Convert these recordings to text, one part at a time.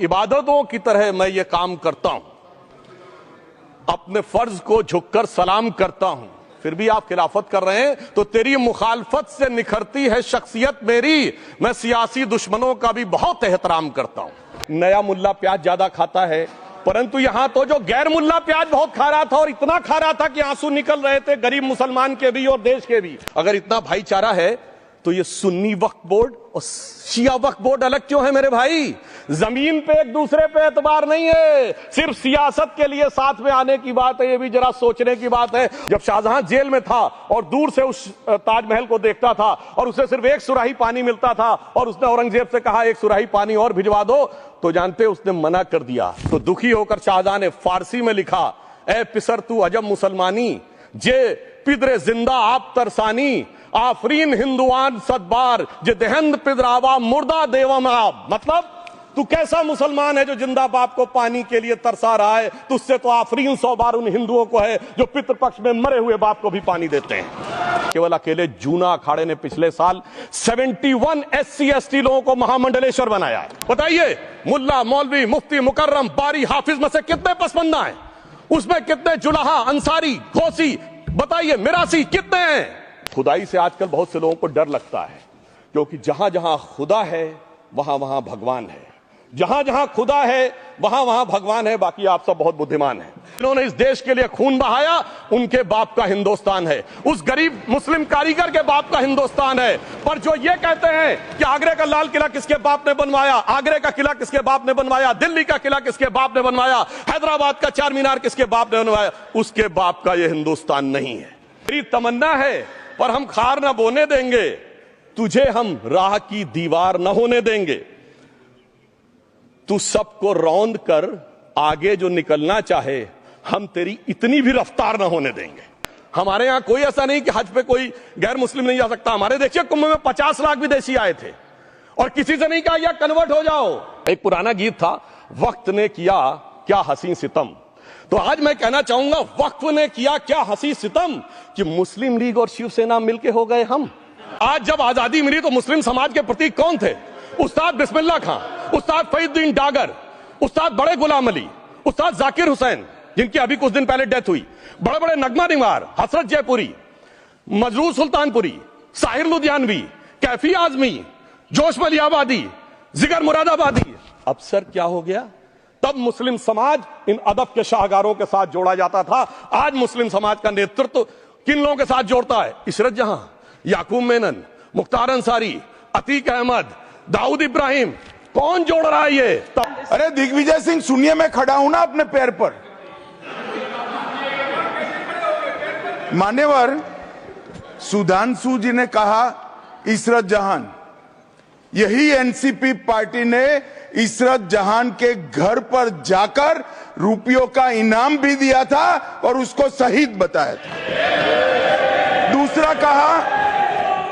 इबादतों की तरह मैं ये काम करता हूं, अपने फर्ज को झुककर सलाम करता हूं, फिर भी आप खिलाफत कर रहे हैं, तो तेरी मुखालफत से निखरती है शख्सियत मेरी। मैं सियासी दुश्मनों का भी बहुत एहतराम करता हूं। नया मुल्ला प्याज ज्यादा खाता है, परंतु यहां तो जो गैर मुल्ला प्याज बहुत खा रहा था, और इतना खा रहा था कि आंसू निकल रहे थे, गरीब मुसलमान के भी और देश के भी। अगर इतना भाईचारा है तो ये सुन्नी वक्फ बोर्ड और शिया वक्फ बोर्ड अलग क्यों है मेरे भाई? जमीन पे एक दूसरे पे एतबार नहीं है, सिर्फ सियासत के लिए साथ में आने की बात है। ये भी जरा सोचने की बात है। जब शाहजहां जेल में था और दूर से उस ताजमहल को देखता था और उसे सिर्फ एक सुराही पानी मिलता था, और उसने औरंगजेब से कहा एक सुराही पानी और भिजवा दो, तो जानते उसने मना कर दिया। तो दुखी होकर शाहजहां ने फारसी में लिखा, ए पिसर तू अजब मुसलमानी, जे पिदरे जिंदा आप तरसानी, आफरीन हिंदुआन सदबार, जे देहंद पिदरावा मुर्दा देवम आप। मतलब तू कैसा मुसलमान है जो जिंदा बाप को पानी के लिए तरसा रहा है? तुझसे तो आफरीन 100 बार उन हिंदुओं को है जो पितृपक्ष में मरे हुए बाप को भी पानी देते हैं। केवल अकेले जूना अखाड़े ने पिछले साल 71 SC ST लोगों को महामंडलेश्वर बनाया है। बताइए, मुल्ला, मौलवी, मुफ्ती, मुकर्रम, बारी, हाफिज में से कितने पसमंदा हैं? उसमें कितने जुलाहा, अंसारी, घोसी, बताइए मिरासी कितने हैं? खुदाई से आजकल बहुत से लोगों को डर लगता है, क्योंकि जहां जहां खुदा है वहां वहां भगवान है। जहां जहां खुदा है वहां वहां भगवान है। बाकी आप सब बहुत बुद्धिमान हैं। इन्होंने इस देश के लिए खून बहाया, उनके बाप का हिंदुस्तान है। उस गरीब मुस्लिम कारीगर के बाप का हिंदुस्तान है। पर जो ये कहते हैं कि आगरे का लाल किला किसके बाप ने बनवाया, आगरे का किला किसके बाप ने बनवाया, दिल्ली का किला किसके बाप ने बनवाया, हैदराबाद का चार मीनार किसके बाप ने बनवाया, उसके बाप का यह हिंदुस्तान नहीं है। मेरी तमन्ना है, पर हम खार न बोने देंगे, तुझे हम राह की दीवार न होने देंगे। तू सबको रौंद कर आगे जो निकलना चाहे, हम तेरी इतनी भी रफ्तार न होने देंगे। हमारे यहां कोई ऐसा नहीं कि हज पे कोई गैर मुस्लिम नहीं जा सकता। हमारे देखिए कुंभ में 50 लाख विदेशी आए थे और किसी से नहीं कहा या कन्वर्ट हो जाओ। एक पुराना गीत था, वक्त ने किया क्या हसी सितम। तो आज मैं कहना चाहूंगा, वक्त ने किया क्या हसी सितम कि मुस्लिम लीग और शिवसेना मिलके हो गए हम। आज जब आजादी मिली तो मुस्लिम समाज के प्रतीक कौन थे? उस्ताद बिस्मिल्लाह खां, उस्ताद फरीदुद्दीन डागर, उस्ताद बड़े गुलाम अली, उस्ताद जाकिर हुसैन, जिनकी अभी कुछ दिन पहले डेथ हुई, बड़े बड़े नगमा निगार, हसरत जयपुरी, मजरूर सुल्तानपुरी, साहिर लुधियानवी, कैफी आजमी, जोश मलियाबादी, जिगर मुरादाबादी। अब सर क्या हो गया? तब मुस्लिम समाज इन अदब के शाहकारों के साथ जोड़ा जाता था। आज मुस्लिम समाज का नेतृत्व किन लोगों के साथ जोड़ता है? इशरत जहां, याकूब मेनन, मुख्तार अंसारी, अतीक अहमद, दाऊद इब्राहिम, कौन जोड़ रहा है ये? अरे दिग्विजय सिंह सुनिए, मैं खड़ा हूं ना अपने पैर पर। मान्यवर सुधांशु जी ने कहा इशरत जहां, यही एनसीपी पार्टी ने इशरत जहां के घर पर जाकर रुपयों का इनाम भी दिया था और उसको शहीद बताया था। दूसरा कहा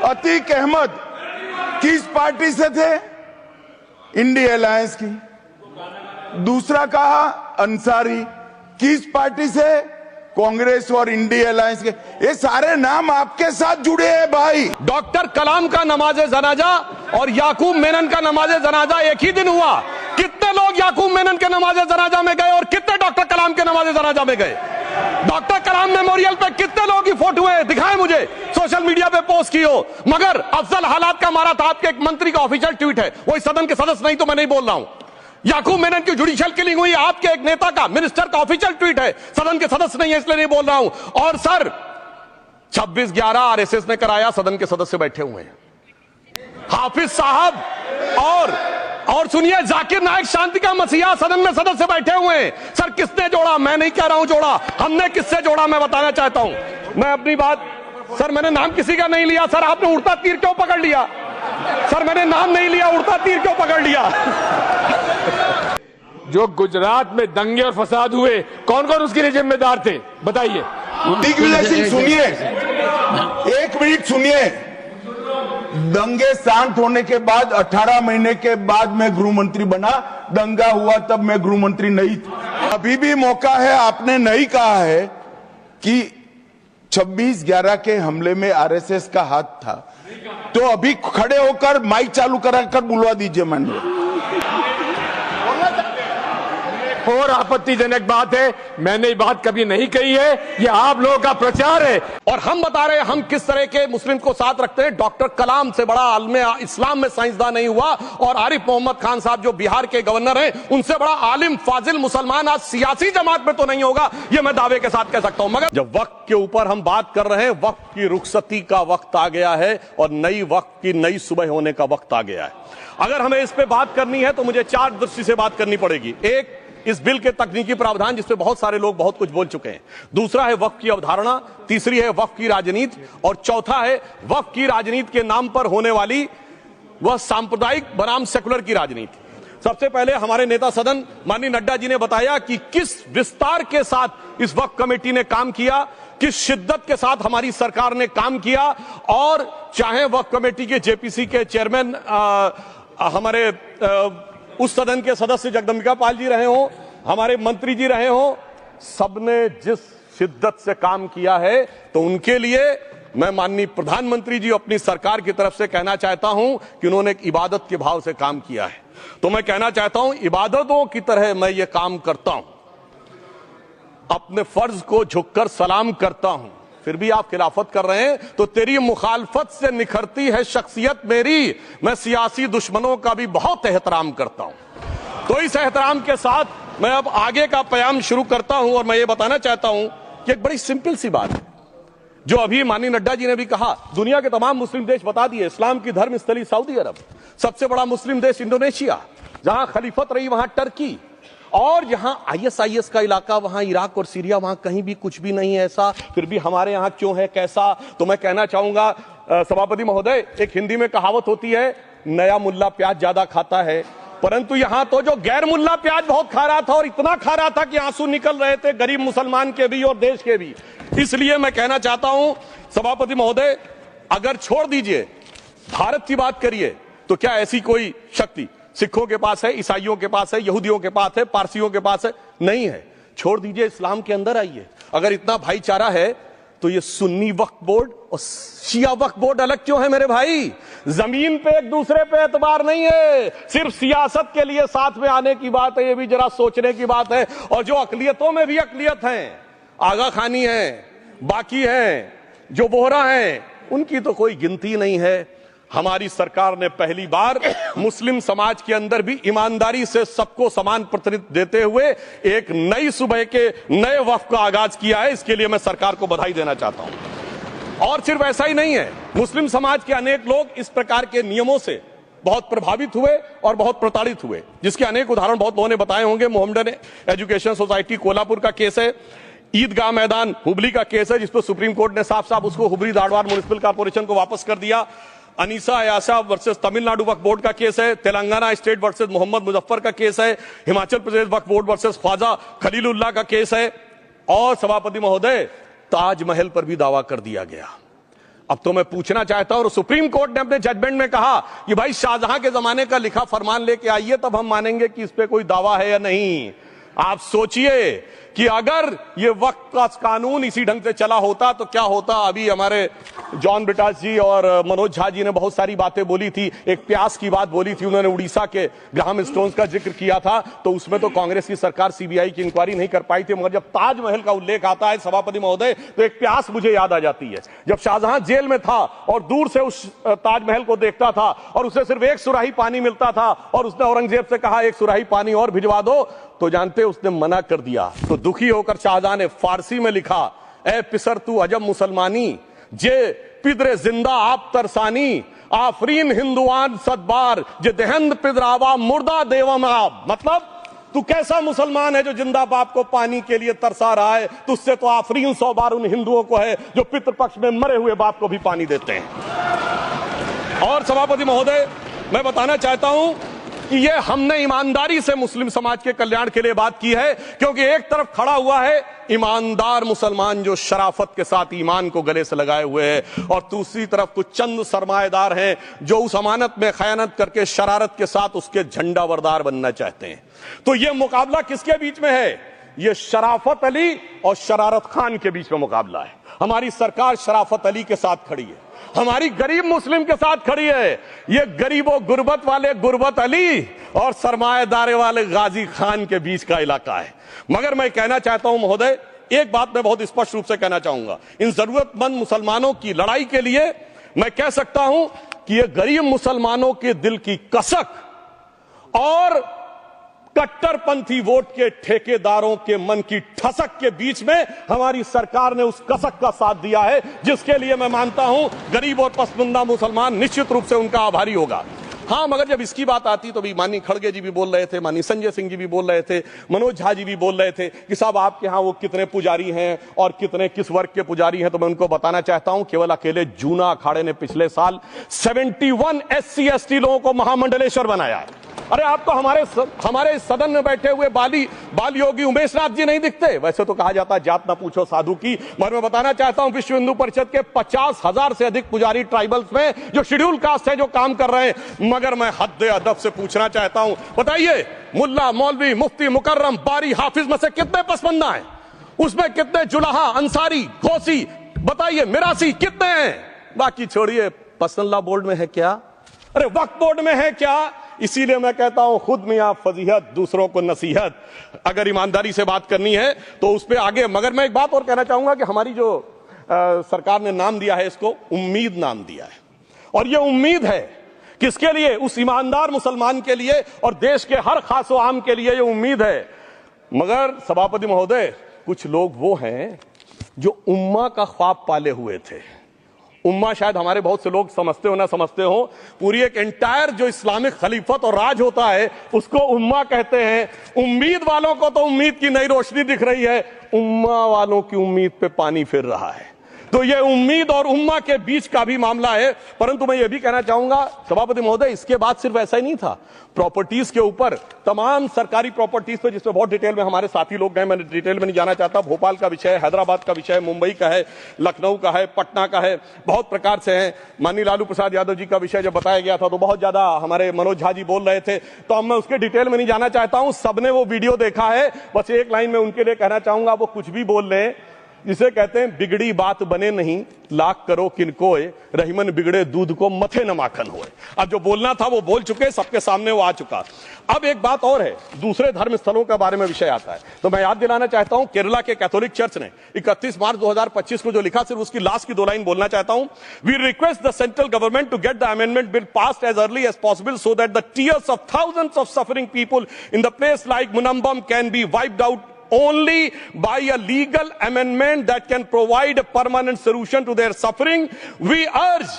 अतीक अहमद किस पार्टी से थे? इंडिया अलायंस की। दूसरा कहा अंसारी किस पार्टी से? कांग्रेस और इंडिया अलायंस के। ये सारे नाम आपके साथ जुड़े हैं भाई। डॉक्टर कलाम का नमाज जनाजा और याकूब मेनन का नमाज जनाजा एक ही दिन हुआ। कितने लोग याकूब मेनन के नमाज जनाजा में गए और कितने डॉक्टर कलाम के नमाज जनाजा में गए? डॉक्टर कलाम मेमोरियल पे कितने लोगों की फोटो है? दिखाएं मुझे, सोशल मीडिया पे पोस्ट की हो। मगर अफजल हालात का मारा था, आपके एक मंत्री का ऑफिशियल ट्वीट है, वो इस सदन के सदस्य नहीं तो मैं नहीं बोल रहा हूं। याकूब मेनन की जुडिशियल किलिंग हुई, आपके एक नेता का, मिनिस्टर का ऑफिशियल ट्वीट है, सदन के सदस्य नहीं है इसलिए नहीं बोल रहा हूं। और सर 26/11 आरएसएस ने कराया, सदन के सदस्य बैठे हुए हैं। हाफिज साहब और सुनिए, जाकिर नायक शांति का मसीहा, सदन में सदस्य बैठे हुए हैं। सर किसने जोड़ा? मैं नहीं कह रहा हूं जोड़ा, हमने किससे जोड़ा मैं बताना चाहता हूं। मैं अपनी बात, सर मैंने नाम किसी का नहीं लिया। सर आपने उड़ता तीर क्यों पकड़ लिया? सर मैंने नाम नहीं लिया, उड़ता तीर क्यों पकड़ लिया? जो गुजरात में दंगे और फसाद हुए, कौन कौन उसके लिए जिम्मेदार थे बताइए? दिग्विजय सिंह सुनिए, एक मिनट सुनिए। दंगे शांत होने के बाद 18 महीने के बाद मैं गृह मंत्री बना। दंगा हुआ तब मैं गृह मंत्री नहीं था। अभी भी मौका है। आपने नहीं कहा है कि 26/11 के हमले में आरएसएस का हाथ था, तो अभी खड़े होकर माइक चालू कराकर बुलवा दीजिए। मैंने घोर आपत्तिजनक बात है। मैंने ये बात कभी नहीं कही है, ये आप लोगों का प्रचार है। और हम बता रहे हैं हम किस तरह के मुस्लिम को साथ रखते हैं। डॉक्टर कलाम से बड़ा आलिम इस्लाम में साइंसदान नहीं हुआ, और आरिफ मोहम्मद खान साहब जो बिहार के गवर्नर हैं, उनसे बड़ा आलिम फाजिल मुसलमान आज सियासी जमात में तो नहीं होगा, ये मैं दावे के साथ कह सकता हूं। मगर जब वक्त के ऊपर हम बात कर रहे हैं, वक्त की रुखसती का वक्त आ गया है और नई वक्त की नई सुबह होने का वक्त आ गया है। अगर हमें इस पे बात करनी है तो मुझे चार दृष्टि से बात करनी पड़ेगी। एक, इस बिल के तकनीकी प्रावधान जिस पे बहुत सारे लोग बहुत कुछ बोल चुके हैं। दूसरा है वक्फ की अवधारणा। तीसरी है वक्फ की राजनीति। और चौथा है वक्फ की राजनीति के नाम पर होने वाली वह सांप्रदायिक बनाम सेकुलर की राजनीति। सबसे पहले हमारे नेता सदन माननीय नड्डा जी ने बताया कि किस विस्तार के साथ इस वक्फ कमेटी ने काम किया, किस शिद्दत के साथ हमारी सरकार ने काम किया। और चाहे वक्फ कमेटी के जेपीसी के चेयरमैन हमारे उस सदन के सदस्य जगदम्बिका पाल जी रहे हो, हमारे मंत्री जी रहे हो, सबने जिस शिद्दत से काम किया है, तो उनके लिए मैं माननीय प्रधानमंत्री जी अपनी सरकार की तरफ से कहना चाहता हूं कि उन्होंने एक इबादत के भाव से काम किया है। तो मैं कहना चाहता हूं, इबादतों की तरह मैं ये काम करता हूं, अपने फर्ज को झुककर सलाम करता हूं, फिर भी आप खिलाफत कर रहे हैं। तो तेरी मुखालफत से निखरती है शख्सियत मेरी, मैं सियासी दुश्मनों का भी बहुत एहतराम करता हूं। तो इस एहतराम के साथ मैं अब आगे का प्याम शुरू करता हूं, और मैं ये बताना चाहता हूं कि एक बड़ी सिंपल सी बात है जो अभी माननीय नड्डा जी ने भी कहा। दुनिया के तमाम मुस्लिम देश बता दिए, इस्लाम की धर्म स्थली सऊदी अरब, सबसे बड़ा मुस्लिम देश इंडोनेशिया, जहां खलीफत रही वहां टर्की, और यहां आईएसआईएस का इलाका, वहां इराक और सीरिया, वहां कहीं भी कुछ भी नहीं है ऐसा, फिर भी हमारे यहां क्यों है कैसा। तो मैं कहना चाहूंगा सभापति महोदय, एक हिंदी में कहावत होती है, नया मुल्ला प्याज ज्यादा खाता है, परंतु यहां तो जो गैर मुल्ला प्याज बहुत खा रहा था, और इतना खा रहा था कि आंसू निकल रहे थे गरीब मुसलमान के भी और देश के भी। इसलिए मैं कहना चाहता हूं सभापति महोदय, अगर छोड़ दीजिए भारत की बात करिए, तो क्या ऐसी कोई शक्ति सिखों के पास है, ईसाइयों के पास है, यहूदियों के पास है, पारसियों के पास है? नहीं है। छोड़ दीजिए, इस्लाम के अंदर आइए। अगर इतना भाईचारा है तो ये सुन्नी वक्फ बोर्ड और शिया वक्फ बोर्ड अलग क्यों है मेरे भाई? जमीन पे एक दूसरे पे एतबार नहीं है, सिर्फ सियासत के लिए साथ में आने की बात है। ये भी जरा सोचने की बात है। और जो अकलियतों में भी अकलियत है, आगा खानी है, बाकी है, जो बोहरा है, उनकी तो कोई गिनती नहीं है। हमारी सरकार ने पहली बार मुस्लिम समाज के अंदर भी ईमानदारी से सबको समान प्रतिनिधित्व देते हुए एक नई सुबह के नए वक्फ का आगाज किया है। इसके लिए मैं सरकार को बधाई देना चाहता हूं। और सिर्फ ऐसा ही नहीं है, मुस्लिम समाज के अनेक लोग इस प्रकार के नियमों से बहुत प्रभावित हुए और बहुत प्रताड़ित हुए, जिसके अनेक उदाहरण बहुत लोगों ने बताए होंगे। मोहम्मदन एजुकेशन सोसाइटी कोल्हापुर का केस है, ईदगाह मैदान हुबली का केस है, जिसपर सुप्रीम कोर्ट ने साफ साफ उसको हुबली धारवाड़ म्युनिसिपल कॉर्पोरेशन को वापस कर दिया। अनीसा अयाशा वर्सेस तमिलनाडु वक्फ बोर्ड का केस है, तेलंगाना स्टेट वर्सेस मोहम्मद मुजफ्फर का केस है, हिमाचल प्रदेश वक्फ बोर्ड वर्सेस ख्वाजा खलीलुल्लाह का केस है, और सभापति महोदय ताजमहल पर भी दावा कर दिया गया। अब तो मैं पूछना चाहता हूं, और सुप्रीम कोर्ट ने अपने जजमेंट में कहा कि भाई शाहजहां के जमाने का लिखा फरमान लेके आइए, तब हम मानेंगे कि इस पे कोई दावा है या नहीं। आप सोचिए कि अगर ये वक्त का कानून इसी ढंग से चला होता तो क्या होता। अभी हमारे जॉन ब्रिटास जी और मनोज झा जी ने बहुत सारी बातें बोली थी। एक प्यास की बात बोली थी उन्होंने, उड़ीसा के ग्राहम स्टोन्स का जिक्र किया था, तो उसमें तो कांग्रेस की सरकार सीबीआई की इंक्वायरी नहीं कर पाई थी। मगर जब ताजमहल का उल्लेख आता है सभापति महोदय, तो एक प्यास मुझे याद आ जाती है। जब शाहजहां जेल में था और दूर से उस ताजमहल को देखता था और उसे सिर्फ एक सुराही पानी मिलता था, और उसने औरंगजेब से कहा एक सुराही पानी और भिजवा दो, तो जानते उसने मना कर दिया। तो दुखी होकर शाहजहां ने फारसी में लिखा, ए पिसर तू अजब मुसलमानी, जे पिदरे जिंदा आप तरसानी, आफरीन हिंदुआन सदबार, जे देहंद पिदरावा मुर्दा देवम आप। मतलब तू कैसा मुसलमान है जो जिंदा बाप को पानी के लिए तरसा रहा है? तुझसे तो आफरीन 100 बार उन हिंदुओं को है जो पितृपक्ष में मरे हुए बाप को भी पानी देते हैं। और सभापति महोदय, मैं बताना चाहता हूं कि ये हमने ईमानदारी से मुस्लिम समाज के कल्याण के लिए बात की है, क्योंकि एक तरफ खड़ा हुआ है ईमानदार मुसलमान जो शराफत के साथ ईमान को गले से लगाए हुए हैं, और दूसरी तरफ कुछ चंद सरमाएदार हैं जो उस अमानत में खयानत करके शरारत के साथ उसके झंडा बरदार बनना चाहते हैं। तो ये मुकाबला किसके बीच में है? ये शराफत अली और शरारत खान के बीच में मुकाबला है। हमारी सरकार शराफत अली के साथ खड़ी है, हमारी गरीब मुस्लिम के साथ खड़ी है। ये गरीबों गुर्बत वाले गुर्बत अली और सरमाएदारे वाले गाजी खान के बीच का इलाका है। मगर मैं कहना चाहता हूं महोदय, एक बात मैं बहुत स्पष्ट रूप से कहना चाहूंगा, इन जरूरतमंद मुसलमानों की लड़ाई के लिए मैं कह सकता हूं कि ये गरीब मुसलमानों के दिल की कसक और कट्टरपंथी वोट के ठेकेदारों के मन की ठसक के बीच में हमारी सरकार ने उस कसक का साथ दिया है, जिसके लिए मैं मानता हूं गरीब और पसमानदा मुसलमान निश्चित रूप से उनका आभारी होगा। हां, मगर जब इसकी बात आती तो भी माननीय खड़गे जी भी बोल रहे थे, माननीय संजय सिंह जी भी बोल रहे थे, मनोज झा जी भी बोल रहे थे कि साहब आपके यहां वो कितने पुजारी हैं और कितने किस वर्ग के पुजारी हैं। तो मैं उनको बताना चाहता हूं, केवल अकेले जूना अखाड़े ने पिछले साल 71 SC ST लोगों को महामंडलेश्वर बनाया है। अरे आपको हमारे सदन में बैठे हुए बाल योगी उमेश नाथ जी नहीं दिखते? वैसे तो कहा जाता है जात ना पूछो साधु की, मगर मैं बताना चाहता हूं विश्व हिंदू परिषद के 50,000 से अधिक पुजारी ट्राइबल्स में जो शेड्यूल कास्ट है जो काम कर रहे हैं। मगर मैं हद अदब से पूछना चाहता हूं, बताइए मुल्ला मौलवी मुफ्ती मुकर्रम बारी हाफिज में से कितने पसमंदा हैं? उसमें कितने जुलाहा अंसारी घोसी बताइए मिरासी कितने हैं? बाकी छोड़िए, पर्सनल लॉ बोर्ड में है क्या? अरे वक्फ बोर्ड में है क्या? इसीलिए मैं कहता हूं खुद मियां फजीहत दूसरों को नसीहत। अगर ईमानदारी से बात करनी है तो उस पर आगे। मगर मैं एक बात और कहना चाहूंगा कि हमारी जो सरकार ने नाम दिया है, इसको उम्मीद नाम दिया है, और ये उम्मीद है किसके लिए? उस ईमानदार मुसलमान के लिए और देश के हर खास व आम के लिए ये उम्मीद है। मगर सभापति महोदय, कुछ लोग वो हैं जो उम्मा का ख्वाब पाले हुए थे। उम्मा शायद हमारे बहुत से लोग समझते हो ना समझते हो, पूरी एक एंटायर जो इस्लामिक खलीफत और राज होता है उसको उम्मा कहते हैं। उम्मीद वालों को तो उम्मीद की नई रोशनी दिख रही है, उम्मा वालों की उम्मीद पे पानी फिर रहा है। तो ये उम्मीद और उम्मा के बीच का भी मामला है। परंतु मैं ये भी कहना चाहूंगा सभापति महोदय, इसके बाद सिर्फ ऐसा ही नहीं था, प्रॉपर्टीज के ऊपर तमाम सरकारी प्रॉपर्टीज पे जिसमें बहुत डिटेल में हमारे साथी लोग गए, मैं डिटेल में नहीं जाना चाहता। भोपाल का विषय है, हैदराबाद का विषय है, मुंबई का है, लखनऊ का है, पटना का है, बहुत प्रकार से है। माननीय लालू प्रसाद यादव जी का विषय जब बताया गया था तो बहुत ज्यादा हमारे मनोज झा जी बोल रहे थे, तो अब मैं उसके डिटेल में नहीं जाना चाहता हूं। सबने वो वीडियो देखा है। बस एक लाइन में उनके लिए कहना चाहूंगा, वो कुछ भी बोल रहे हैं, जिसे कहते हैं बिगड़ी बात बने नहीं लाख करो किनकोए, रहीमन बिगड़े दूध को मथे न माखन होए। अब जो बोलना था वो बोल चुके, सबके सामने वो आ चुका। अब एक बात और है, दूसरे धर्म स्थलों के बारे में विषय आता है तो मैं याद दिलाना चाहता हूं, केरला के कैथोलिक चर्च ने 31 मार्च 2025 को जो लिखा, सिर्फ उसकी लास्ट की 2 लाइन बोलना चाहता हूं। We request the central government to get the amendment bill passed as early as possible so that the tears of thousands of suffering people in the place like Munambam can be wiped out only by a legal amendment that can provide a permanent solution to their suffering. We urge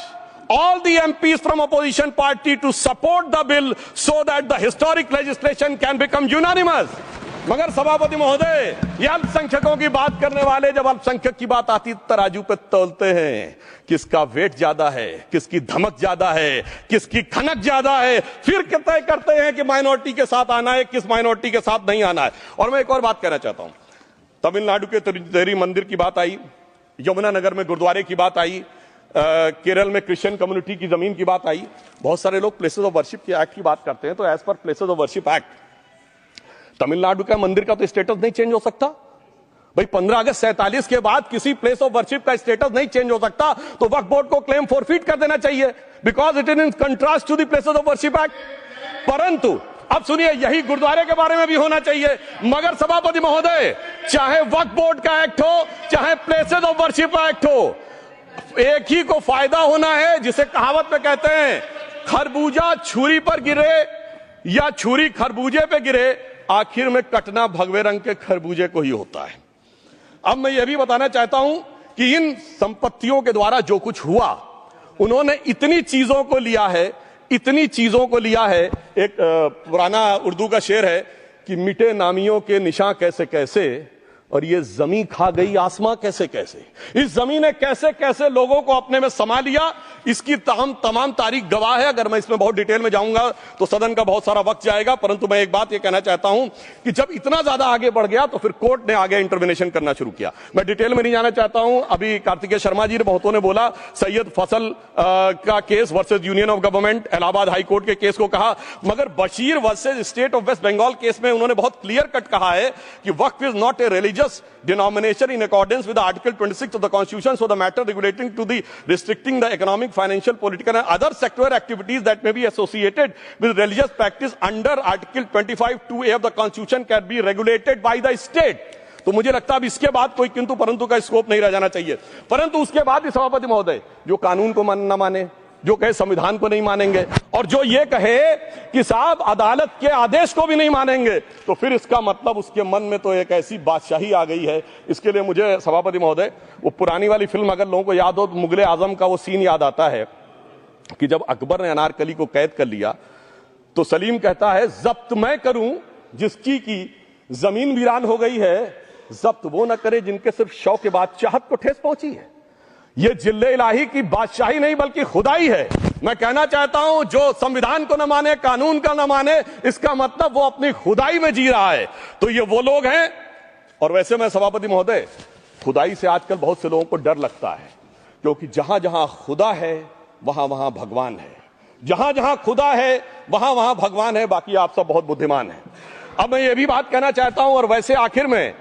all the MPs from opposition party to support the bill so that the historic legislation can become unanimous. मगर सभापति महोदय, ये अल्पसंख्यकों की बात करने वाले जब अल्पसंख्यक की बात आती तराजू पे तौलते हैं, किसका वेट ज्यादा है, किसकी धमक ज्यादा है, किसकी खनक ज्यादा है, फिर तय करते हैं कि माइनॉरिटी के साथ आना है, किस माइनॉरिटी के साथ नहीं आना है। और मैं एक और बात कहना चाहता हूं, तमिलनाडु के तिरुचेरी मंदिर की बात आई, यमुनानगर में गुरुद्वारे की बात आई, केरल में क्रिश्चियन कम्युनिटी की जमीन की बात आई। बहुत सारे लोग प्लेसेस ऑफ वर्शिप के एक्ट की बात करते हैं, तो as per places of worship act Tamil Nadu का मंदिर का तो स्टेटस नहीं चेंज हो सकता भाई। 15 अगस्त 47 के बाद किसी प्लेस ऑफ वर्शिप का स्टेटस नहीं चेंज हो सकता, तो वक्फ बोर्ड को क्लेम फॉरफिट कर देना चाहिए, because it is in contrast to the places of worship act. परंतु अब सुनिए, यही गुरुद्वारे के बारे में भी होना चाहिए। मगर सभापति महोदय, चाहे वक्फ बोर्ड का एक्ट हो, चाहे प्लेसेस ऑफ वर्शिप एक्ट हो, एक ही को फायदा होना है, जिसे कहावत में कहते हैं खरबूजा छुरी पर गिरे या छुरी खरबूजे पे गिरे, आखिर में कटना भगवे रंग के खरबूजे को ही होता है। अब मैं यह भी बताना चाहता हूं कि इन संपत्तियों के द्वारा जो कुछ हुआ, उन्होंने इतनी चीजों को लिया है, इतनी चीजों को लिया है। एक पुराना उर्दू का शेर है कि मिटे नामियों के निशान कैसे कैसे, और ये जमीन खा गई आसमां कैसे कैसे। इस जमीन ने कैसे कैसे लोगों को अपने में समा लिया, इसकी तमाम तारीख गवाह है। अगर मैं इसमें बहुत डिटेल में जाऊंगा तो सदन का बहुत सारा वक्त जाएगा, परंतु मैं एक बात यह कहना चाहता हूं कि जब इतना ज्यादा आगे बढ़ गया तो फिर कोर्ट ने आगे इंटरवेंशन करना शुरू किया। मैं डिटेल में नहीं जाना चाहता हूं। अभी कार्तिकेय शर्मा जी ने बहुतों ने बोला सैयद फसल का case versus union of government, Allahabad high court के केस को कहा, मगर Bashir versus state of West Bengal case में उन्होंने बहुत क्लियर कट कहा है कि waqf is not a religious denomination in accordance with the Article 26 of the Constitution, so the matter relating to the restricting the economic, financial, political and other sectoral activities that may be associated with religious practice under Article 25(2)(a) of the Constitution can be regulated by the state. तो मुझे लगता है अब इसके बाद कोई किंतु परंतु का स्कोप नहीं रह जाना चाहिए। परंतु उसके बाद भी सभापति महोदय जो कानून को न माने, जो कहे संविधान को नहीं मानेंगे और जो ये कहे कि साहब अदालत के आदेश को भी नहीं मानेंगे, तो फिर इसका मतलब उसके मन में तो एक ऐसी बादशाही आ गई है। इसके लिए मुझे सभापति महोदय वो पुरानी वाली फिल्म अगर लोगों को याद हो तो मुगले आजम का वो सीन याद आता है कि जब अकबर ने अनारकली को कैद कर लिया तो सलीम कहता है जब्त मैं करूं जिसकी की जमीन वीरान हो गई है, जब्त वो न करे जिनके सिर्फ शौ के बाद चाहत को ठेस पहुंची है। ये जिल्ले इलाही की बादशाही नहीं बल्कि खुदाई है। मैं कहना चाहता हूं जो संविधान को न माने, कानून का न माने, इसका मतलब वो अपनी खुदाई में जी रहा है। तो ये वो लोग हैं। और वैसे मैं सभापति महोदय खुदाई से आजकल बहुत से लोगों को डर लगता है, क्योंकि जहां जहां खुदा है वहां वहां भगवान है, जहां जहां खुदा है वहां वहां भगवान है। बाकी आप सब बहुत बुद्धिमान हैं। अब मैं ये भी बात कहना चाहता हूं, और वैसे आखिर में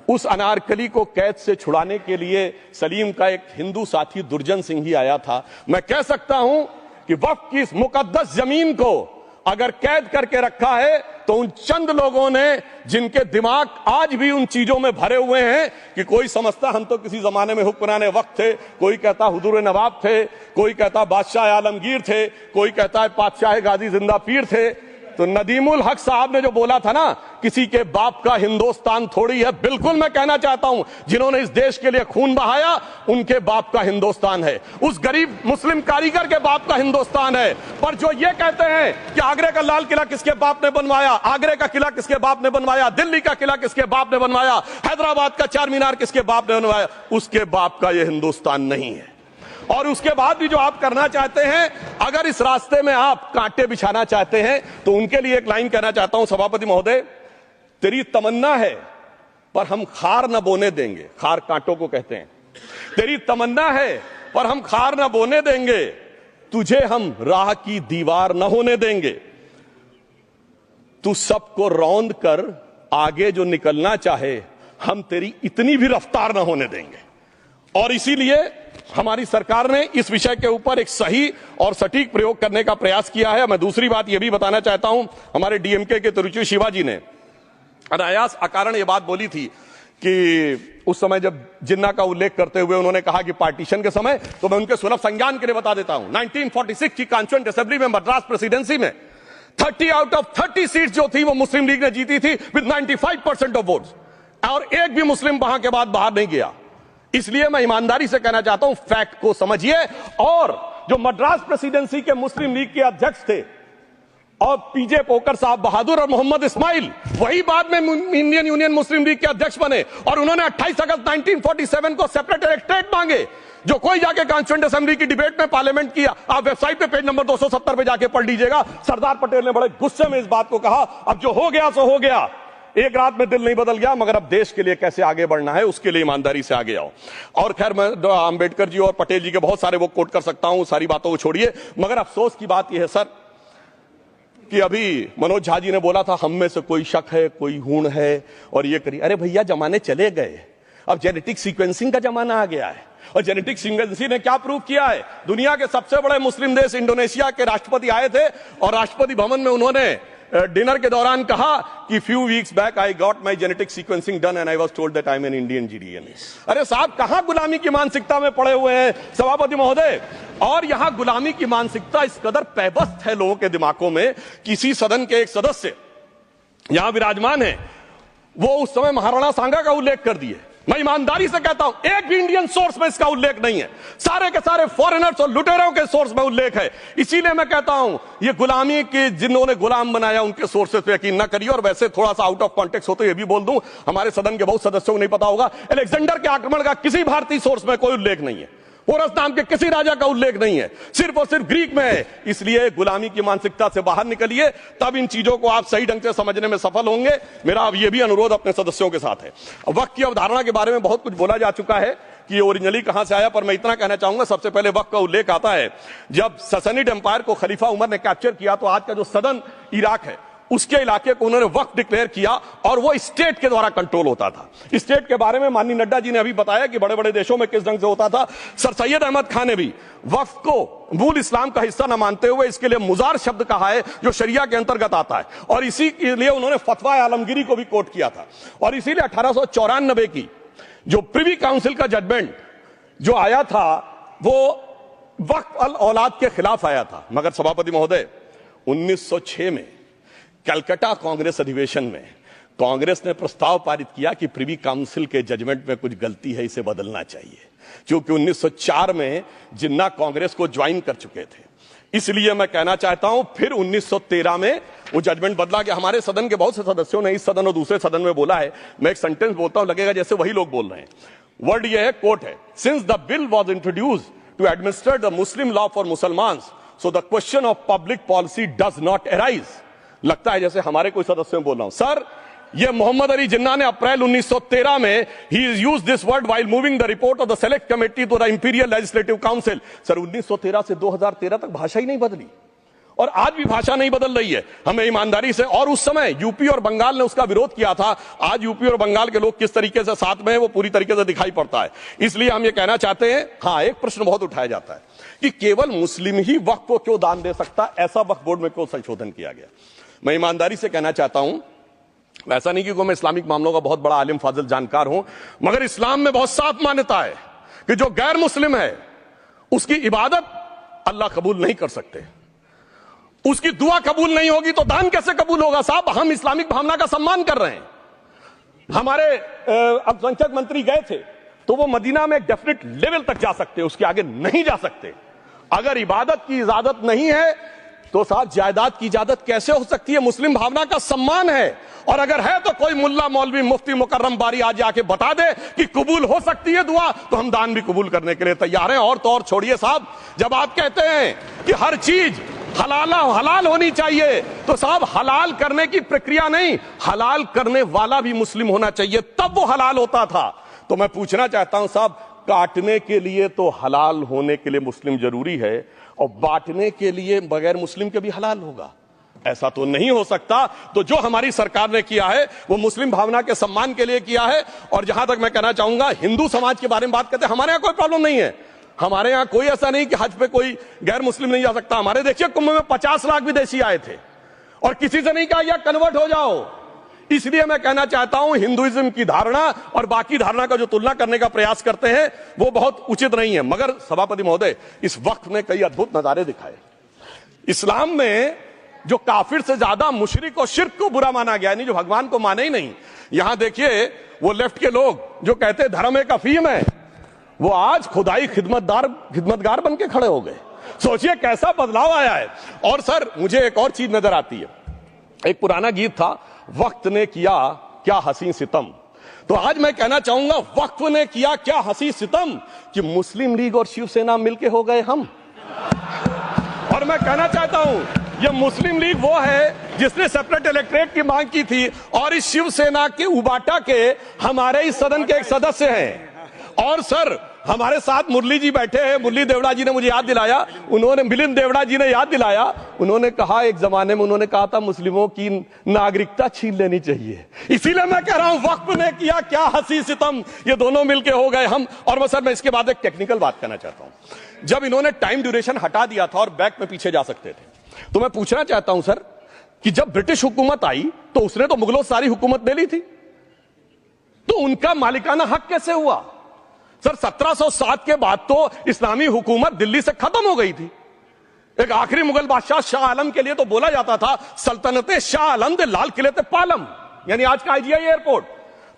उस अनारकली को कैद से छुड़ाने के लिए सलीम का एक हिंदू साथी दुर्जन सिंह ही आया था। मैं कह सकता हूं कि वक्फ की इस मुकद्दस जमीन को अगर कैद करके रखा है तो उन चंद लोगों ने जिनके दिमाग आज भी उन चीजों में भरे हुए हैं कि कोई समझता हम तो किसी जमाने में हुक्मरान वक्त थे, कोई कहता हुजूर नवाब थे, कोई कहता बादशाह आलमगीर थे, कोई कहता है बादशाह गाजी जिंदा पीर थे। तो नदीमुल हक साहब ने जो बोला था ना, किसी के बाप का हिंदुस्तान थोड़ी है, बिल्कुल मैं कहना चाहता हूं जिन्होंने इस देश के लिए खून बहाया उनके बाप का हिंदुस्तान है, उस गरीब मुस्लिम कारीगर के बाप का हिंदुस्तान है। पर जो ये कहते हैं कि आगरे का लाल किला किसके बाप ने बनवाया, आगरे का किला किसके बाप ने बनवाया, दिल्ली का किला किसके बाप ने बनवाया, हैदराबाद का चार मीनार किसके बाप ने बनवाया, उसके बाप का यह हिंदुस्तान नहीं है। और उसके बाद भी जो आप करना चाहते हैं, अगर इस रास्ते में आप कांटे बिछाना चाहते हैं, तो उनके लिए एक लाइन कहना चाहता हूं सभापति महोदय, तेरी तमन्ना है पर हम खार न बोने देंगे, खार कांटों को कहते हैं, तेरी तमन्ना है पर हम खार न बोने देंगे, तुझे हम राह की दीवार न होने देंगे, तू सबको रौंद कर आगे जो निकलना चाहे हम तेरी इतनी भी रफ्तार न होने देंगे। और इसीलिए हमारी सरकार ने इस विषय के ऊपर एक सही और सटीक प्रयोग करने का प्रयास किया है। मैं दूसरी बात यह भी बताना चाहता हूं, हमारे डीएमके के तिरुचि शिवाजी ने अनायास अकारण यह बात बोली थी कि उस समय जब जिन्ना का उल्लेख करते हुए उन्होंने कहा कि पार्टीशन के समय, तो मैं उनके सुलभ संज्ञान के लिए बता देता हूं, 1946 की कॉन्स्टिट्यूएंट असेंबली में मद्रास प्रेसिडेंसी में 30 आउट ऑफ 30 सीट जो थी वो मुस्लिम लीग ने जीती थी विद 95% ऑफ वोट्स, और एक भी मुस्लिम वहां के बाद बाहर नहीं गया। इसलिए मैं ईमानदारी से कहना चाहता हूं, फैक्ट को समझिए। और जो मद्रास प्रेसिडेंसी के मुस्लिम लीग के अध्यक्ष थे और पीजे पोकर साहब बहादुर और मोहम्मद इस्माइल, वही बाद में इंडियन यूनियन मुस्लिम लीग के अध्यक्ष बने, और उन्होंने 28 अगस्त 1947 को सेपरेट इलेक्टोरेट मांगे, जो कोई जाके कॉन्स्टिट्यूएंट असेंबली की डिबेट में पार्लियामेंट किया। आप वेबसाइट पे पेज नंबर 270 पे जाके पढ़ लीजिएगा। सरदार पटेल ने बड़े गुस्से में इस बात को कहा, अब जो हो गया सो हो गया, एक रात में दिल नहीं बदल गया, मगर अब देश के लिए कैसे आगे बढ़ना है उसके लिए ईमानदारी से आगे आओ। और खैर मैं अंबेडकर जी और पटेल जी के बहुत सारे वो कोट कर सकता हूं, सारी बातों को छोड़िए, मगर अफसोस की बात यह है सर कि अभी मनोज झा जी ने बोला था हम में से कोई शक है, कोई हूण है और ये करिए। अरे भैया जमाने चले गए, अब जेनेटिक सीक्वेंसिंग का जमाना आ गया है। और जेनेटिक सीक्वेंसिंग ने क्या प्रूव किया है, दुनिया के सबसे बड़े मुस्लिम देश इंडोनेशिया के राष्ट्रपति आए थे और राष्ट्रपति भवन में उन्होंने डिनर के दौरान कहा कि few weeks back I got my genetic sequencing done and I was told that I am an Indian GDN. अरे साहब कहां गुलामी की मानसिकता में पड़े हुए हैं सभापति महोदय। और यहां गुलामी की मानसिकता इस कदर पैबस्त है लोगों के दिमागों में। किसी सदन के एक सदस्य यहां विराजमान है, वो उस समय महाराणा सांगा का उल्लेख कर दिए। मैं ईमानदारी से कहता हूं एक भी इंडियन सोर्स में इसका उल्लेख नहीं है, सारे के सारे फॉरेनर्स और लुटेरों के सोर्स में उल्लेख है। इसीलिए मैं कहता हूं ये गुलामी के जिन्होंने गुलाम बनाया उनके सोर्सेस पे यकीन ना करिए। और वैसे थोड़ा सा आउट ऑफ कॉन्टेक्स्ट हो तो ये भी बोल दूं, हमारे सदन के बहुत सदस्यों को नहीं पता होगा, अलेक्जेंडर के आक्रमण का किसी भारतीय सोर्स में कोई उल्लेख नहीं है। पोरस नाम के किसी राजा का उल्लेख नहीं है, सिर्फ और सिर्फ ग्रीक में है। इसलिए गुलामी की मानसिकता से बाहर निकलिए, तब इन चीजों को आप सही ढंग से समझने में सफल होंगे। मेरा अब यह भी अनुरोध अपने सदस्यों के साथ है। वक्त की अवधारणा के बारे में बहुत कुछ बोला जा चुका है कि ओरिजिनली कहां से आया, पर मैं इतना कहना चाहूंगा, सबसे पहले वक्त का उल्लेख आता है जब ससनिड एम्पायर को खलीफा उमर ने कैप्चर किया, तो आज का जो सदर्न इराक है उसके इलाके को उन्होंने वक्फ डिक्लेयर किया और वो स्टेट के द्वारा कंट्रोल होता था। स्टेट के बारे में माननीय नड्डा जी ने अभी बताया कि बड़े बड़े देशों में किस ढंग से होता था। सर सैयद अहमद खान ने भी वक्फ को मूल इस्लाम का हिस्सा न मानते हुए इसके लिए मुजार शब्द कहा है जो शरिया के अंतर्गत आता है, और इसी के लिए उन्होंने फतवा आलमगीरी को भी कोट किया था। और इसीलिए 1894 की जो प्रिवी काउंसिल का जजमेंट जो आया था वो वक्फ अल औलाद के खिलाफ आया था। मगर सभापति महोदय, 1906 में कलकत्ता कांग्रेस अधिवेशन में कांग्रेस ने प्रस्ताव पारित किया कि प्रिवी काउंसिल के जजमेंट में कुछ गलती है, इसे बदलना चाहिए, क्योंकि 1904 में जिन्ना कांग्रेस को ज्वाइन कर चुके थे। इसलिए मैं कहना चाहता हूं फिर 1913 में वो जजमेंट बदला गया। हमारे सदन के बहुत से सदस्यों ने इस सदन और दूसरे सदन में बोला है, मैं एक सेंटेंस बोलता हूं, लगेगा जैसे वही लोग बोल रहे हैं। वर्ड ये है, कोट है, since the bill was introduced to administer the Muslim law for मुसलमान, so the question of public policy does not arise. लगता है जैसे हमारे कोई सदस्य बोल रहा हूं। सर, ये मोहम्मद अली जिन्ना ने अप्रैल 1913 में he is use this word while moving the report of the select committee to the imperial legislative council. Sir, 1913 से 2013 तक भाषा ही नहीं बदली, और आज भी भाषा नहीं बदल रही है। हमें ईमानदारी से, और उस समय यूपी और बंगाल ने उसका विरोध किया था, आज यूपी और बंगाल के लोग किस तरीके से साथ में है वो पूरी तरीके से दिखाई पड़ता है। इसलिए हम ये कहना चाहते हैं, हाँ, एक प्रश्न बहुत उठाया जाता है कि केवल मुस्लिम ही वक्फ को क्यों दान दे सकता, ऐसा वक्फ बोर्ड में क्यों संशोधन किया गया। मैं ईमानदारी से कहना चाहता हूं, ऐसा नहीं कि मैं इस्लामिक मामलों का बहुत बड़ा आलिम फाजिल जानकार हूं, मगर इस्लाम में बहुत साफ मान्यता है कि जो गैर मुस्लिम है उसकी इबादत अल्लाह कबूल नहीं कर सकते, उसकी दुआ कबूल नहीं होगी तो दान कैसे कबूल होगा। साहब, हम इस्लामिक भावना का सम्मान कर रहे हैं। हमारे अल्पसंख्यक मंत्री गए थे तो वो मदीना में एक डेफिनेट लेवल तक जा सकते, उसके आगे नहीं जा सकते। अगर इबादत की इजाजत नहीं है तो साथ जायदाद की इजाजत कैसे हो सकती है। मुस्लिम भावना का सम्मान है, और अगर है तो कोई मुल्ला मौलवी मुफ्ती मुकर्रम बारी आज आके बता दे कि कबूल हो सकती है दुआ, तो हम दान भी कबूल करने के लिए तैयार हैं। और तो और छोड़िए साहब, जब आप कहते हैं कि हर चीज हलाल होनी चाहिए, तो साहब हलाल करने की प्रक्रिया नहीं, हलाल करने वाला भी मुस्लिम होना चाहिए, तब वो हलाल होता था। तो मैं पूछना चाहता हूं साहब, काटने के लिए तो हलाल होने के लिए मुस्लिम जरूरी है, और बांटने के लिए बगैर मुस्लिम के भी हलाल होगा, ऐसा तो नहीं हो सकता। तो जो हमारी सरकार ने किया है वो मुस्लिम भावना के सम्मान के लिए किया है। और जहां तक मैं कहना चाहूंगा, हिंदू समाज के बारे में बात करते हैं, हमारे यहां कोई प्रॉब्लम नहीं है। हमारे यहां कोई ऐसा नहीं कि हज पे कोई गैर मुस्लिम नहीं जा सकता। हमारे देखिए कुंभ में 50 लाख विदेशी आए थे और किसी से नहीं कहा या कन्वर्ट हो जाओ। इसलिए मैं कहना चाहता हूं, हिंदुइज्म की धारणा और बाकी धारणा का जो तुलना करने का प्रयास करते हैं वो बहुत उचित नहीं है। मगर सभापति महोदय, इस वक्त ने कई अद्भुत नजारे दिखाए। इस्लाम में जो काफिर से ज्यादा मुशरिक और शिर्क को बुरा माना गया, नहीं जो भगवान को माने ही नहीं। यहां देखिए वो लेफ्ट के लोग जो कहते धर्म एक अफीम है, वो आज खुदाई खिदमतगार बन के खड़े हो गए। सोचिए कैसा बदलाव आया है। और सर, मुझे एक और चीज नजर आती है, एक पुराना गीत था, वक्त ने किया क्या हसी सितम। तो आज मैं कहना चाहूंगा, वक्त ने किया क्या हसी सितम कि मुस्लिम लीग और शिवसेना मिलके हो गए हम। और मैं कहना चाहता हूं, ये मुस्लिम लीग वो है जिसने सेपरेट इलेक्टोरेट की मांग की थी, और इस शिवसेना के उबाटा के हमारे इस सदन के एक सदस्य हैं। और सर, हमारे साथ मुरली जी बैठे हैं, मुरली देवड़ा जी ने मुझे याद दिलाया, उन्होंने मिलिंद देवड़ा जी ने याद दिलाया, उन्होंने कहा एक जमाने में उन्होंने कहा था मुस्लिमों की नागरिकता छीन लेनी चाहिए। इसीलिए मैं कह रहा हूं, वक्त ने किया क्या हसी सितम, ये दोनों मिलके हो गए हम। और सर, मैं इसके बाद एक टेक्निकल बात करना चाहता हूं। जब इन्होंने टाइम ड्यूरेशन हटा दिया था और बैक में पीछे जा सकते थे, तो मैं पूछना चाहता हूं सर कि जब ब्रिटिश हुकूमत आई तो उसने तो मुगलों सारी हुकूमत ले ली थी, तो उनका मालिकाना हक कैसे हुआ। सर, 1707 के बाद तो इस्लामी हुकूमत दिल्ली से खत्म हो गई थी। एक आखिरी मुगल बादशाह शाह आलम के लिए तो बोला जाता था सल्तनते शाह आलम दे लाल किले ते पालम, यानी आज का IGI एयरपोर्ट।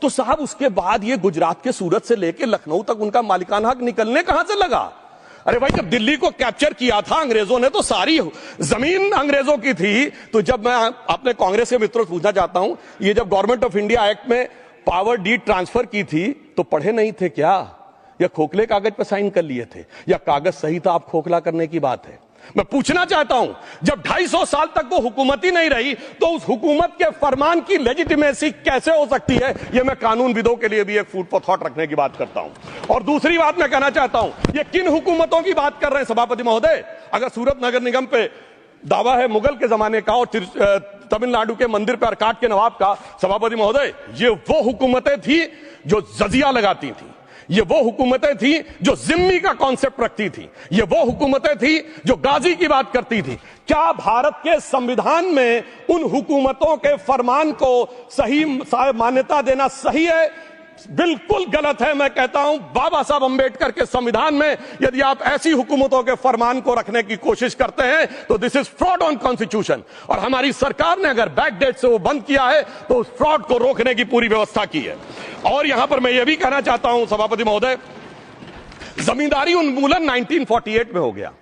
तो साहब, उसके बाद ये गुजरात के सूरत से लेकर लखनऊ तक उनका मालिकाना हक निकलने कहां से लगा। अरे भाई, जब दिल्ली को कैप्चर किया था अंग्रेजों ने तो सारी जमीन अंग्रेजों की थी। तो जब मैं अपने कांग्रेस के मित्रों से पूछना चाहता हूं, ये जब गवर्नमेंट ऑफ इंडिया एक्ट में पावर डीड ट्रांसफर की थी तो पढ़े नहीं थे क्या या खोखले कागज पर साइन कर लिए थे, या कागज सही था, आप खोखला करने की बात है? मैं पूछना चाहता हूं, जब 250 साल तक वो हुकूमत ही नहीं रही तो उस हुकूमत के फरमान की लेजिटिमेसी कैसे हो सकती है? यह मैं कानूनविदों के लिए भी एक फूड फॉर थॉट रखने की बात करता हूं। और दूसरी बात मैं कहना चाहता हूं, ये किन हुकूमतों की बात कर रहे हैं सभापति महोदय? अगर सूरत नगर निगम पे दावा है मुगल के जमाने का और तमिलनाडु के मंदिर पर अरकाट के नवाब का, सभापति महोदय, ये वो हुकूमतें थी जो जजिया लगाती थी, ये वो हुकूमतें थी जो जिम्मी का कॉन्सेप्ट रखती थी, ये वो हुकूमतें थी जो गाजी की बात करती थी। क्या भारत के संविधान में उन हुकूमतों के फरमान को सही मान्यता देना सही है? बिल्कुल गलत है। मैं कहता हूं, बाबा साहब अंबेडकर के संविधान में यदि आप ऐसी हुकूमतों के फरमान को रखने की कोशिश करते हैं तो this is fraud on constitution. और हमारी सरकार ने अगर बैक डेट से वो बंद किया है तो उस फ्रॉड को रोकने की पूरी व्यवस्था की है। और यहां पर मैं ये भी कहना चाहता हूं सभापति महोदय, जमींदारी उन्मूलन 1948 में हो गया,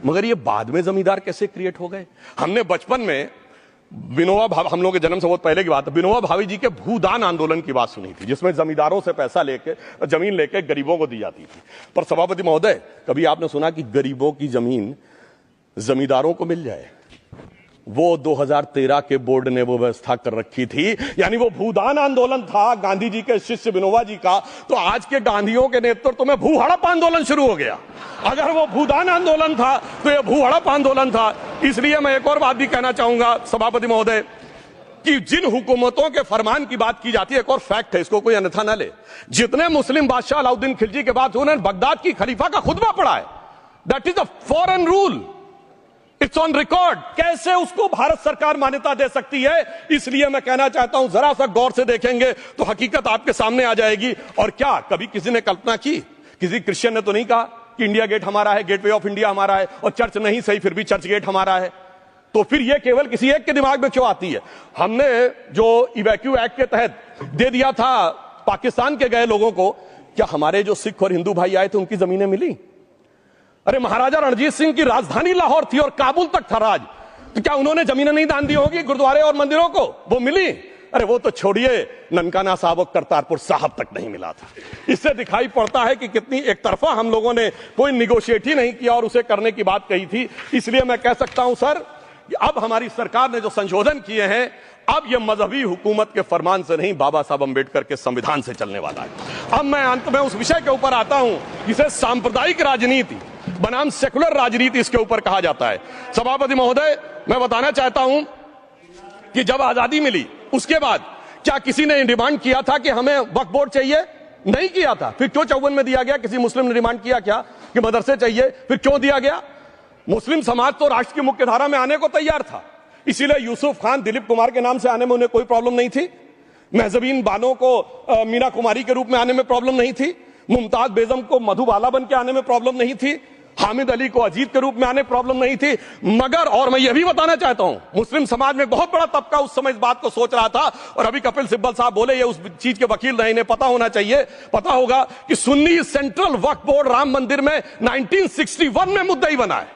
मगर ये बाद में जमींदार कैसे क्रिएट हो गए? हमने बचपन में विनोबा भावे, हम लोगों के जन्म से बहुत पहले की बात है, विनोबा भावे जी के भूदान आंदोलन की बात सुनी थी, जिसमें जमींदारों से पैसा लेके जमीन लेके गरीबों को दी जाती थी। पर सभापति महोदय, कभी आपने सुना कि गरीबों की जमीन जमींदारों को मिल जाए? वो 2013 के बोर्ड ने वो व्यवस्था कर रखी थी। यानी वो भूदान आंदोलन था गांधी जी के शिष्य विनोबा जी का, तो आज के गांधियों के नेतृत्व में भू हड़प आंदोलन शुरू हो गया। अगर वो भूदान आंदोलन था तो ये भू हड़प आंदोलन था। इसलिए मैं एक और बात भी कहना चाहूंगा सभापति महोदय कि जिन हुकूमतों के फरमान की बात की जाती है, एक और फैक्ट है, इसको कोई अन्यथा न ले, जितने मुस्लिम बादशाह अलाउद्दीन खिलजी के बाद उन्होंने बगदाद की खलीफा का खुतबा पढ़ा है। That is a foreign rule, it's on record. कैसे उसको भारत सरकार मान्यता दे सकती है? इसलिए मैं कहना चाहता हूं, जरा सा गौर से देखेंगे तो हकीकत आपके सामने आ जाएगी। और क्या कभी किसी ने कल्पना की, किसी क्रिश्चियन ने तो नहीं कहा कि इंडिया गेट हमारा है, गेटवे ऑफ इंडिया हमारा है, और चर्च नहीं सही फिर भी चर्च गेट हमारा है? तो फिर यह केवल किसी एक के दिमाग में क्यों आती है? हमने जो इवैक्यू एक्ट के तहत दे दिया था पाकिस्तान के गए लोगों को, क्या हमारे जो सिख और हिंदू भाई आए थे उनकी जमीनें मिली? अरे महाराजा रणजीत सिंह की राजधानी लाहौर थी और काबुल तक था राज, तो क्या उन्होंने जमीनें नहीं दान दी होगी गुरुद्वारे और मंदिरों को? वो मिली? अरे वो तो छोड़िए, ननकाना साहब और करतारपुर साहब तक नहीं मिला था। इससे दिखाई पड़ता है कि कितनी एक तरफा हम लोगों ने कोई निगोशिएट ही नहीं किया और उसे करने की बात कही थी। इसलिए मैं कह सकता हूं सर, अब हमारी सरकार ने जो संशोधन किए हैं, अब यह मजहबी हुकूमत के फरमान से नहीं, बाबा साहब अंबेडकर के संविधान से चलने वाला है। अब मैं अंत में उस विषय के ऊपर आता हूं जिसे सांप्रदायिक राजनीति बनाम सेकुलर राजनीति इसके ऊपर कहा जाता है। सभापति महोदय, मैं बताना चाहता हूं कि जब आजादी मिली उसके बाद क्या किसी ने डिमांड किया था कि हमें वक्फ बोर्ड चाहिए? नहीं किया था। फिर क्यों 54 में दिया गया? किसी मुस्लिम ने डिमांड किया क्या कि मदरसे चाहिए? फिर क्यों दिया गया? मुस्लिम समाज तो राष्ट्र की मुख्य धारा में आने को तैयार था, इसीलिए यूसुफ खान, दिलीप कुमार के नाम से आने में उन्हें कोई प्रॉब्लम नहीं थी। महजबीन बानो को मीना कुमारी के रूप में आने में प्रॉब्लम नहीं थी। मुमताज बेगम को मधुबाला बन के आने में प्रॉब्लम नहीं थी। हामिद अली को अजीत के रूप में आने प्रॉब्लम नहीं थी। मगर, और मैं यह भी बताना चाहता हूं, मुस्लिम समाज में बहुत बड़ा तबका उस समय इस बात को सोच रहा था, और अभी कपिल सिब्बल साहब बोले, ये उस चीज के वकील नहीं, इन्हें पता होना चाहिए, पता होगा कि सुन्नी सेंट्रल वक्फ बोर्ड राम मंदिर में 1961 में मुद्दई बना है,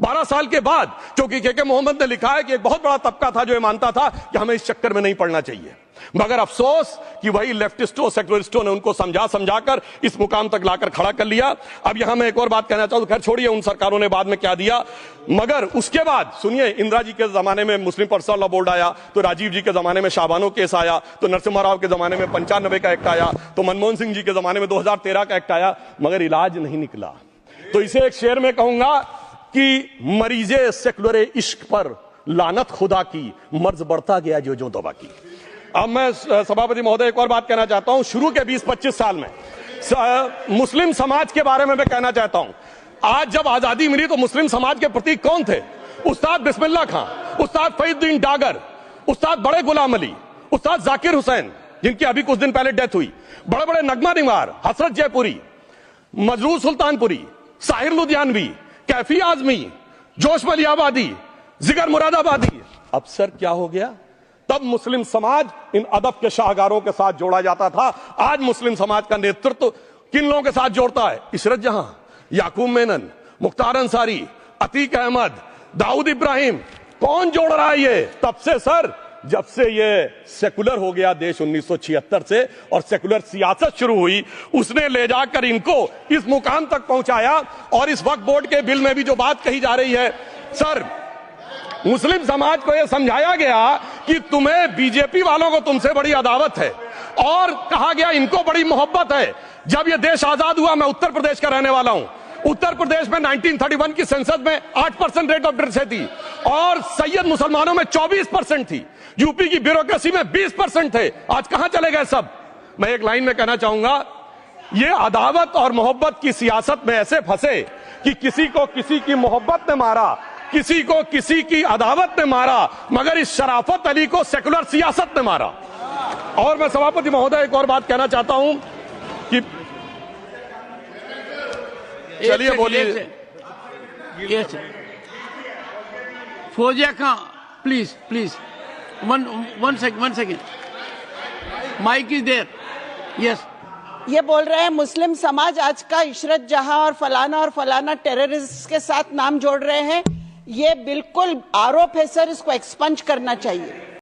12 साल के बाद। क्योंकि के मोहम्मद ने लिखा है कि एक बहुत बड़ा तबका था जो ये मानता था कि हमें इस चक्कर में नहीं पड़ना चाहिए। मगर अफसोस कि वही लेफ्टिस्टों, सेकुलरिस्टों ने उनको समझाकर इस मुकाम तक लाकर खड़ा कर लिया। अब यहां मैं एक और बात कहना चाहूं, खैर छोड़िए उन सरकारों ने बाद में क्या दिया, मगर उसके बाद सुनिए, इंदिरा जी के जमाने में मुस्लिम पर्सनल लॉ बोर्ड आया, तो राजीव जी के जमाने में शाहबानो केस आया, तो नरसिम्हा राव के जमाने में 95 का एक्ट आया, तो मनमोहन सिंह जी के जमाने में 2013 का एक्ट आया, मगर इलाज नहीं निकला। तो इसे एक शेर में कहूंगा कि मरीजे सेकुलर इश्क पर लानत खुदा की, मर्ज बढ़ता गया जो दवा की। अब मैं सभापति महोदय एक और बात कहना चाहता हूं, शुरू के 20-25 साल में मुस्लिम समाज के बारे में मैं कहना चाहता हूं। आज जब आजादी मिली तो मुस्लिम समाज के प्रतीक कौन थे? उस्ताद बिस्मिल्लाह खां, उस्ताद फरीदुद्दीन डागर, उस्ताद बड़े गुलाम अली, उस्ताद जाकिर हुसैन, जिनकी अभी कुछ दिन पहले डेथ हुई, बड़े बड़े नगमा निगार, हसरत जयपुरी, मजरूर सुल्तानपुरी, साहिर लुधियानवी, कैफी आजमी, जोश मलियाबादी, जिगर मुरादाबादी। अब सर क्या हो गया? तब मुस्लिम समाज इन अदब के शाहकारों के साथ जोड़ा जाता था। आज मुस्लिम समाज का नेतृत्व किन लोगों के साथ जोड़ता है? इशरत जहां, याकूब मेनन, मुख्तार अंसारी, अतीक अहमद, दाऊद इब्राहिम। कौन जोड़ रहा है ये? तब से सर जब से ये सेकुलर हो गया देश 1976 से और सेकुलर सियासत शुरू हुई, उसने ले जाकर इनको इस मुकाम तक पहुंचाया। और इस वक्फ बोर्ड के बिल में भी जो बात कही जा रही है, सर मुस्लिम समाज को यह समझाया गया कि तुम्हें बीजेपी वालों को तुमसे बड़ी अदावत है और कहा गया इनको बड़ी मोहब्बत है। जब यह देश आजाद हुआ, मैं उत्तर प्रदेश का रहने वाला हूं, उत्तर प्रदेश में 1931 की संसद में 8% रेट ऑफ डेथ थी और सैयद मुसलमानों में 24% थी। यूपी की ब्यूरोक्रेसी में 20% थे। आज कहां चले गए सब? मैं एक लाइन में कहना चाहूंगा, ये अदावत और मोहब्बत की सियासत में ऐसे फंसे कि किसी को किसी की मोहब्बत ने मारा, किसी को किसी की अदावत ने मारा, मगर इस शराफत अली को सेकुलर सियासत ने मारा। और मैं सभापति महोदय एक और बात कहना चाहता हूं कि चलिए बोलिए। Fauzia Khan, please one second, mike is there. Yes, ये बोल रहे हैं मुस्लिम समाज आज का इशरत जहां और फलाना टेररिस्ट के साथ नाम जोड़ रहे हैं। ये बिल्कुल आरोप है सर, इसको एक्सपंज करना चाहिए।